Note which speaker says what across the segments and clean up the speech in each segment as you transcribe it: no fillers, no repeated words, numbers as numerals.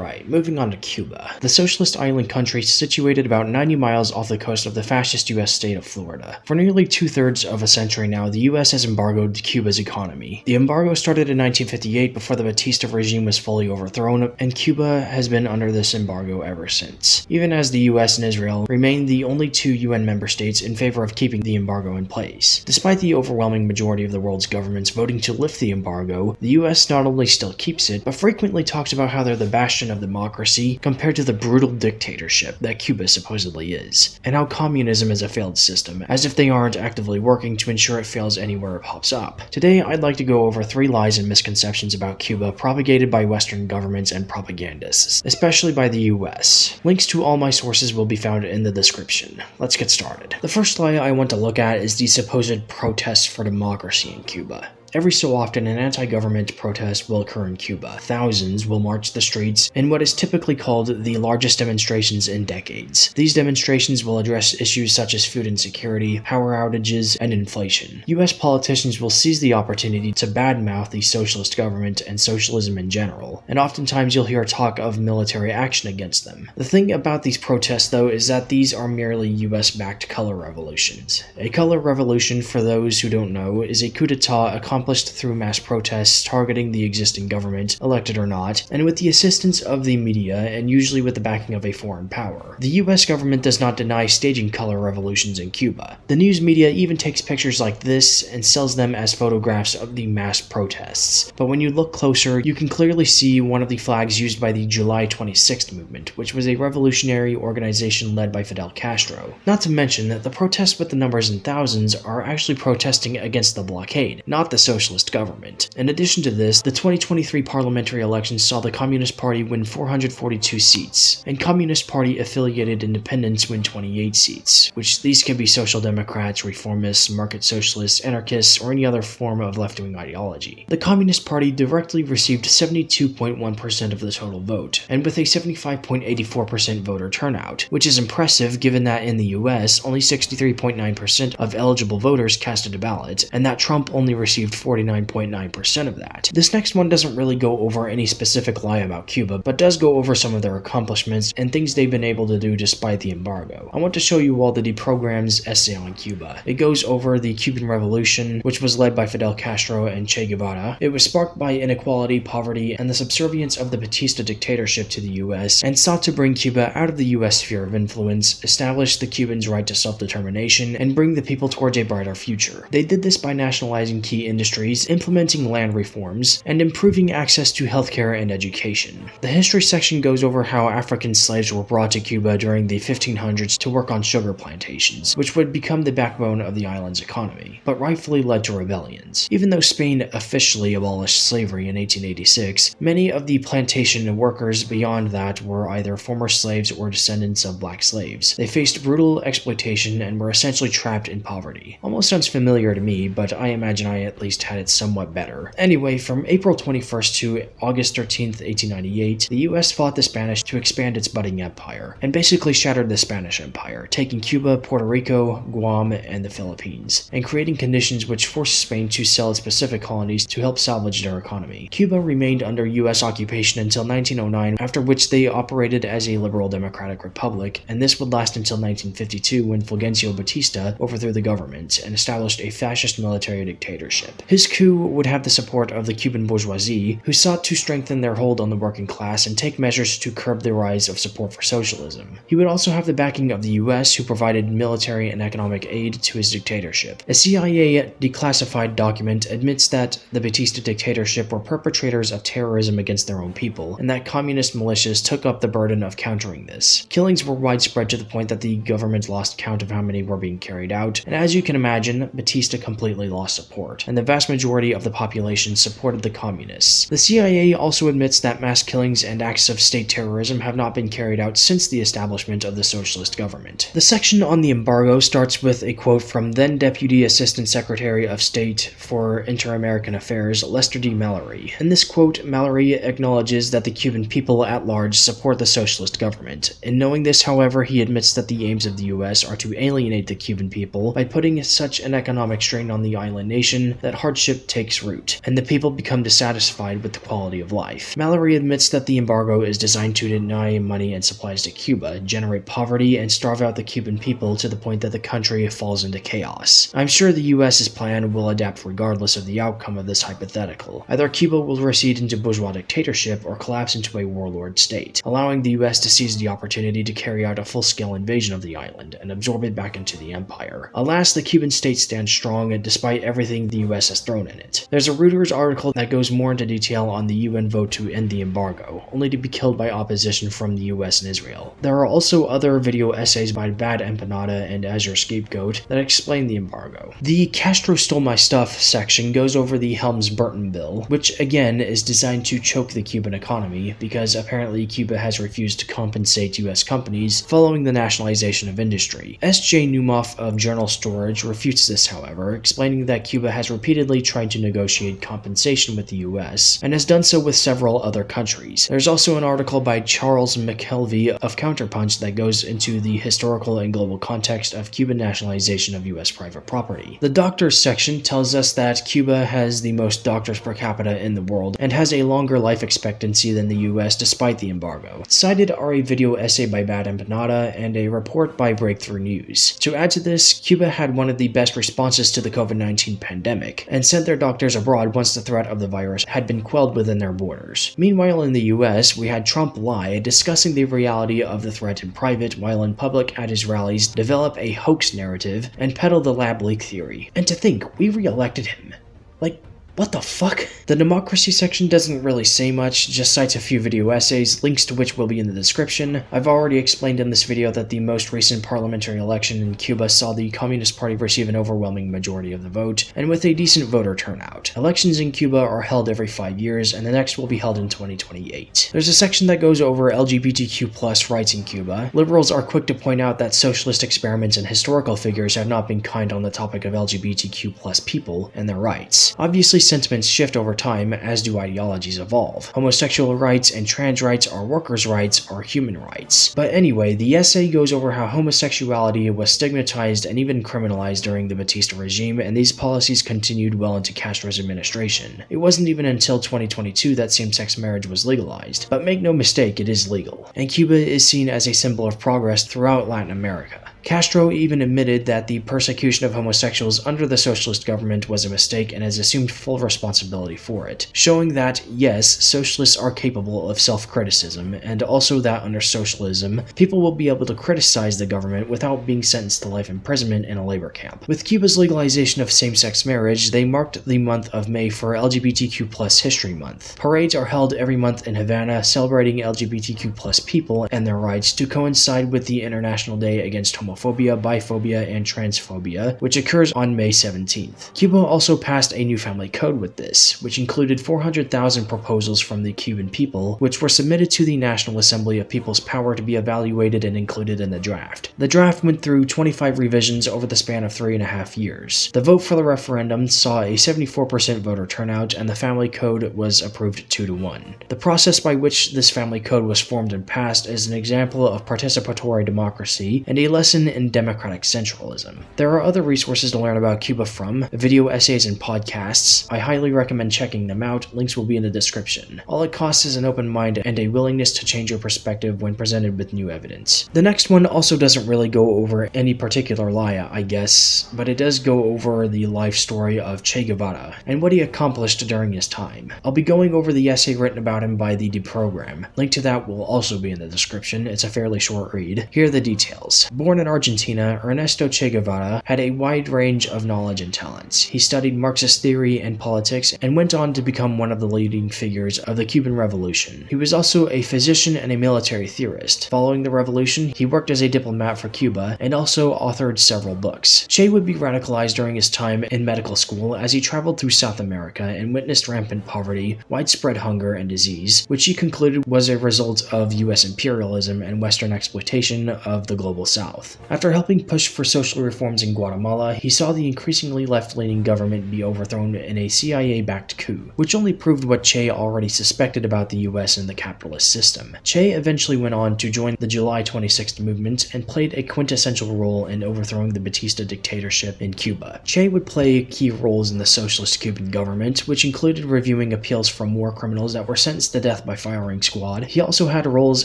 Speaker 1: Alright, moving on to Cuba. The socialist island country situated about 90 miles off the coast of the fascist US state of Florida. For nearly 2/3 of a century now, the US has embargoed Cuba's economy. The embargo started in 1958 before the Batista regime was fully overthrown, and Cuba has been under this embargo ever since, even as the US and Israel remain the only two UN member states in favor of keeping the embargo in place. Despite the overwhelming majority of the world's governments voting to lift the embargo, the US not only still keeps it, but frequently talks about how they're the bastion of democracy compared to the brutal dictatorship that Cuba supposedly is, and how communism is a failed system, as if they aren't actively working to ensure it fails anywhere it pops up. Today, I'd like to go over 3 lies and misconceptions about Cuba propagated by Western governments and propagandists, especially by the US. Links to all my sources will be found in the description. Let's get started. The first lie I want to look at is the supposed protests for democracy in Cuba. Every so often, an anti-government protest will occur in Cuba. Thousands will march the streets in what is typically called the largest demonstrations in decades. These demonstrations will address issues such as food insecurity, power outages, and inflation. US politicians will seize the opportunity to badmouth the socialist government and socialism in general, and oftentimes you'll hear talk of military action against them. The thing about these protests, though, is that these are merely US-backed color revolutions. A color revolution, for those who don't know, is a coup d'etat accomplished through mass protests targeting the existing government, elected or not, and with the assistance of the media, and usually with the backing of a foreign power. The US government does not deny staging color revolutions in Cuba. The news media even takes pictures like this and sells them as photographs of the mass protests. But when you look closer, you can clearly see one of the flags used by the July 26th movement, which was a revolutionary organization led by Fidel Castro. Not to mention that the protests with the numbers in thousands are actually protesting against the blockade, not the socialist government. In addition to this, the 2023 parliamentary elections saw the Communist Party win 442 seats, and Communist Party-affiliated independents win 28 seats, which these can be social democrats, reformists, market socialists, anarchists, or any other form of left-wing ideology. The Communist Party directly received 72.1% of the total vote, and with a 75.84% voter turnout, which is impressive given that in the US, only 63.9% of eligible voters casted a ballot, and that Trump only received 49.9% of that. This next one doesn't really go over any specific lie about Cuba, but does go over some of their accomplishments and things they've been able to do despite the embargo. I want to show you all the Deprogram's essay on Cuba. It goes over the Cuban Revolution, which was led by Fidel Castro and Che Guevara. It was sparked by inequality, poverty, and the subservience of the Batista dictatorship to the US, and sought to bring Cuba out of the US sphere of influence, establish the Cubans' right to self-determination, and bring the people towards a brighter future. They did this by nationalizing key industries, implementing land reforms, and improving access to healthcare and education. The history section goes over how African slaves were brought to Cuba during the 1500s to work on sugar plantations, which would become the backbone of the island's economy, but rightfully led to rebellions. Even though Spain officially abolished slavery in 1886, many of the plantation workers beyond that were either former slaves or descendants of black slaves. They faced brutal exploitation and were essentially trapped in poverty. Almost sounds familiar to me, but I imagine I at least had it somewhat better. Anyway, from April 21st to August 13th, 1898, the US fought the Spanish to expand its budding empire, and basically shattered the Spanish Empire, taking Cuba, Puerto Rico, Guam, and the Philippines, and creating conditions which forced Spain to sell its Pacific colonies to help salvage their economy. Cuba remained under US occupation until 1909, after which they operated as a liberal democratic republic, and this would last until 1952 when Fulgencio Batista overthrew the government and established a fascist military dictatorship. His coup would have the support of the Cuban bourgeoisie, who sought to strengthen their hold on the working class and take measures to curb the rise of support for socialism. He would also have the backing of the US, who provided military and economic aid to his dictatorship. A CIA declassified document admits that the Batista dictatorship were perpetrators of terrorism against their own people, and that communist militias took up the burden of countering this. Killings were widespread to the point that the government lost count of how many were being carried out, and as you can imagine, Batista completely lost support, and the vast majority of the population supported the communists. The CIA also admits that mass killings and acts of state terrorism have not been carried out since the establishment of the socialist government. The section on the embargo starts with a quote from then Deputy Assistant Secretary of State for Inter-American Affairs, Lester D. Mallory. In this quote, Mallory acknowledges that the Cuban people at large support the socialist government. In knowing this, however, he admits that the aims of the US are to alienate the Cuban people by putting such an economic strain on the island nation that hardship takes root, and the people become dissatisfied with the quality of life. Mallory admits that the embargo is designed to deny money and supplies to Cuba, generate poverty, and starve out the Cuban people to the point that the country falls into chaos. I'm sure the US's plan will adapt regardless of the outcome of this hypothetical. Either Cuba will recede into bourgeois dictatorship or collapse into a warlord state, allowing the US to seize the opportunity to carry out a full-scale invasion of the island and absorb it back into the empire. Alas, the Cuban state stands strong despite everything the US has thrown in it. There's a Reuters article that goes more into detail on the UN vote to end the embargo, only to be killed by opposition from the US and Israel. There are also other video essays by Bad Empanada and As Your Scapegoat that explain the embargo. The Castro Stole My Stuff section goes over the Helms-Burton bill, which again is designed to choke the Cuban economy because apparently Cuba has refused to compensate US companies following the nationalization of industry. S.J. Neumoff of Journal Storage refutes this, however, explaining that Cuba has repeatedly tried to negotiate compensation with the US and has done so with several other countries. There's also an article by Charles McKelvey of Counterpunch that goes into the historical and global context of Cuban nationalization of US private property. The doctors section tells us that Cuba has the most doctors per capita in the world and has a longer life expectancy than the US despite the embargo. Cited are a video essay by Bad Empanada and a report by Breakthrough News. To add to this, Cuba had one of the best responses to the COVID-19 pandemic and sent their doctors abroad once the threat of the virus had been quelled within their borders. Meanwhile, in the US, we had Trump lie, discussing the reality of the threat in private, while in public at his rallies develop a hoax narrative and peddle the lab leak theory. And to think, we re-elected him. Like, what the fuck? The democracy section doesn't really say much, just cites a few video essays, links to which will be in the description. I've already explained in this video that the most recent parliamentary election in Cuba saw the Communist Party receive an overwhelming majority of the vote, and with a decent voter turnout. Elections in Cuba are held every 5 years, and the next will be held in 2028. There's a section that goes over LGBTQ+ rights in Cuba. Liberals are quick to point out that socialist experiments and historical figures have not been kind on the topic of LGBTQ+ people and their rights. Obviously, sentiments shift over time, as do ideologies evolve. Homosexual rights and trans rights are workers' rights or human rights. But anyway, the essay goes over how homosexuality was stigmatized and even criminalized during the Batista regime, and these policies continued well into Castro's administration. It wasn't even until 2022 that same-sex marriage was legalized. But make no mistake, it is legal. And Cuba is seen as a symbol of progress throughout Latin America. Castro even admitted that the persecution of homosexuals under the socialist government was a mistake and has assumed full responsibility for it, showing that, yes, socialists are capable of self-criticism, and also that under socialism, people will be able to criticize the government without being sentenced to life imprisonment in a labor camp. With Cuba's legalization of same-sex marriage, they marked the month of May for LGBTQ+ History Month. Parades are held every month in Havana celebrating LGBTQ+ people and their rights to coincide with the International Day Against Homophobia, Biphobia, and Transphobia, which occurs on May 17th. Cuba also passed a new family code with this, which included 400,000 proposals from the Cuban people, which were submitted to the National Assembly of People's Power to be evaluated and included in the draft. The draft went through 25 revisions over the span of 3.5 years. The vote for the referendum saw a 74% voter turnout, and the family code was approved 2-1. The process by which this family code was formed and passed is an example of participatory democracy and a lesson in democratic centralism. There are other resources to learn about Cuba from, video essays and podcasts. I highly recommend checking them out, links will be in the description. All it costs is an open mind and a willingness to change your perspective when presented with new evidence. The next one also doesn't really go over any particular lie, I guess, but it does go over the life story of Che Guevara and what he accomplished during his time. I'll be going over the essay written about him by the Deprogram. Link to that will also be in the description. It's a fairly short read. Here are the details. Born in Argentina, Ernesto Che Guevara had a wide range of knowledge and talents. He studied Marxist theory and politics and went on to become one of the leading figures of the Cuban Revolution. He was also a physician and a military theorist. Following the revolution, he worked as a diplomat for Cuba and also authored several books. Che would be radicalized during his time in medical school as he traveled through South America and witnessed rampant poverty, widespread hunger, and disease, which he concluded was a result of US imperialism and Western exploitation of the global South. After helping push for social reforms in Guatemala, he saw the increasingly left-leaning government be overthrown in a CIA-backed coup, which only proved what Che already suspected about the US and the capitalist system. Che eventually went on to join the July 26th movement and played a quintessential role in overthrowing the Batista dictatorship in Cuba. Che would play key roles in the socialist Cuban government, which included reviewing appeals from war criminals that were sentenced to death by firing squad. He also had roles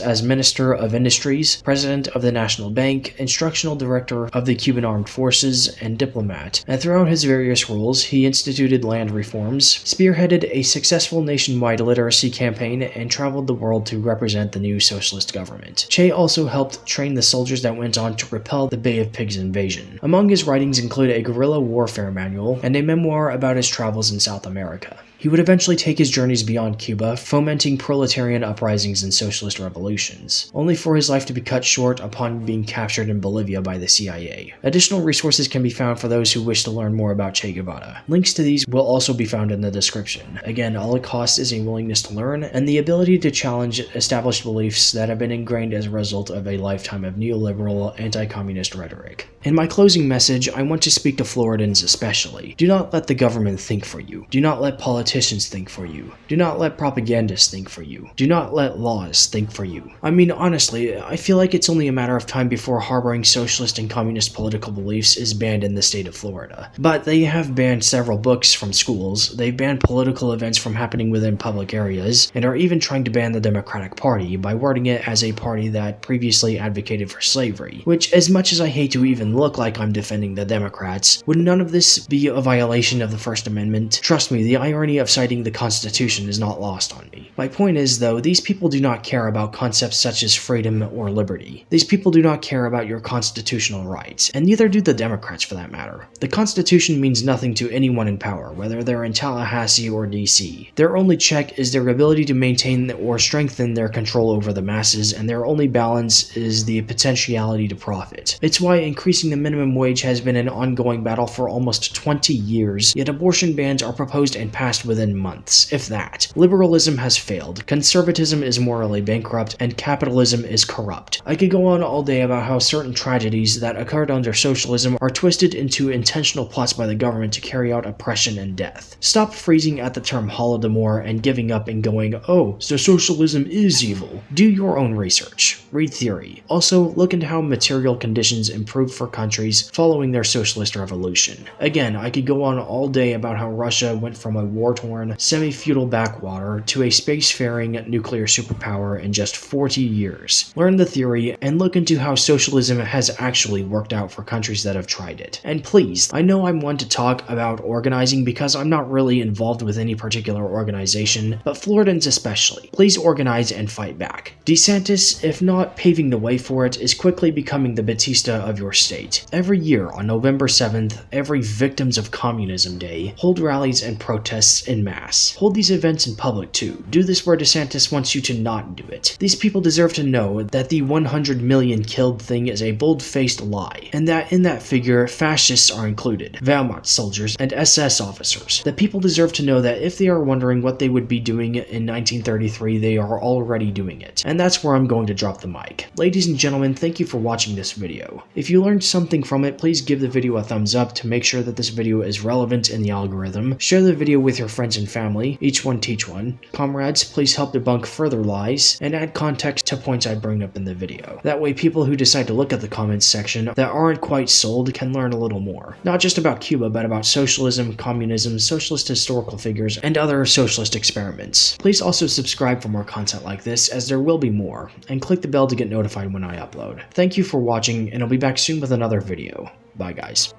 Speaker 1: as Minister of Industries, President of the National Bank, Instructional Director of the Cuban Armed Forces, and diplomat. And throughout his various roles, he instituted land reforms, spearheaded a successful nationwide literacy campaign, and traveled the world to represent the new socialist government. Che also helped train the soldiers that went on to repel the Bay of Pigs invasion. Among his writings include a guerrilla warfare manual and a memoir about his travels in South America. He would eventually take his journeys beyond Cuba, fomenting proletarian uprisings and socialist revolutions, only for his life to be cut short upon being captured in Bolivia by the CIA. Additional resources can be found for those who wish to learn more about Che Guevara. Links to these will also be found in the description. Again, all it costs is a willingness to learn and the ability to challenge established beliefs that have been ingrained as a result of a lifetime of neoliberal, anti-communist rhetoric. In my closing message, I want to speak to Floridans especially. Do not let the government think for you. Do not let politicians think for you. Do not let propagandists think for you. Do not let laws think for you. I mean, honestly, I feel like it's only a matter of time before harboring socialist and communist political beliefs is banned in the state of Florida. But they have banned several books from schools, they've banned political events from happening within public areas, and are even trying to ban the Democratic Party by wording it as a party that previously advocated for slavery, which, as much as I hate to even look like I'm defending the Democrats, would none of this be a violation of the First Amendment? Trust me, the irony of citing the Constitution is not lost on me. My point is, though, these people do not care about concepts such as freedom or liberty. These people do not care about your constitutional rights, and neither do the Democrats for that matter. The Constitution means nothing to anyone in power, whether they're in Tallahassee or DC. Their only check is their ability to maintain or strengthen their control over the masses, and their only balance is the potentiality to profit. It's why increasing the minimum wage has been an ongoing battle for almost 20 years, yet abortion bans are proposed and passed within months, if that. Liberalism has failed, conservatism is morally bankrupt, and capitalism is corrupt. I could go on all day about how certain tragedies that occurred under socialism are twisted into intentional plots by the government to carry out oppression and death. Stop freezing at the term Holodomor and giving up and going, oh, so socialism is evil. Do your own research. Read theory. Also, look into how material conditions improved for countries following their socialist revolution. Again, I could go on all day about how Russia went from a war-torn, semi-feudal backwater to a spacefaring nuclear superpower in just 40 years. Learn the theory and look into how socialism has actually worked out for countries that have tried it. And please, I know I'm one to talk about organizing because I'm not really involved with any particular organization, but Floridans especially. Please organize and fight back. DeSantis, if not paving the way for it, is quickly becoming the Batista of your state. Every year on November 7th, every Victims of Communism Day, hold rallies and protests en masse. Hold these events in public too. Do this where DeSantis wants you to not do it. These people deserve to know that the 100 million killed thing is a bold-faced lie, and that in that figure, fascists are included, Wehrmacht soldiers, and SS officers. The people deserve to know that if they are wondering what they would be doing in 1933, they are already doing it. And that's where I'm going to drop the mic. Ladies and gentlemen, thank you for watching this video. If you learned something from it, please give the video a thumbs up to make sure that this video is relevant in the algorithm. Share the video with your friends and family, each one teach one. Comrades, please help debunk further lies, and add context to points I bring up in the video. That way people who decide to look at the comments section that aren't quite sold can learn a little more. Not just about Cuba, but about socialism, communism, socialist historical figures, and other socialist experiments. Please also subscribe for more content like this, as there will be more, and click the bell to get notified when I upload. Thank you for watching, and I'll be back soon with another video. Bye guys.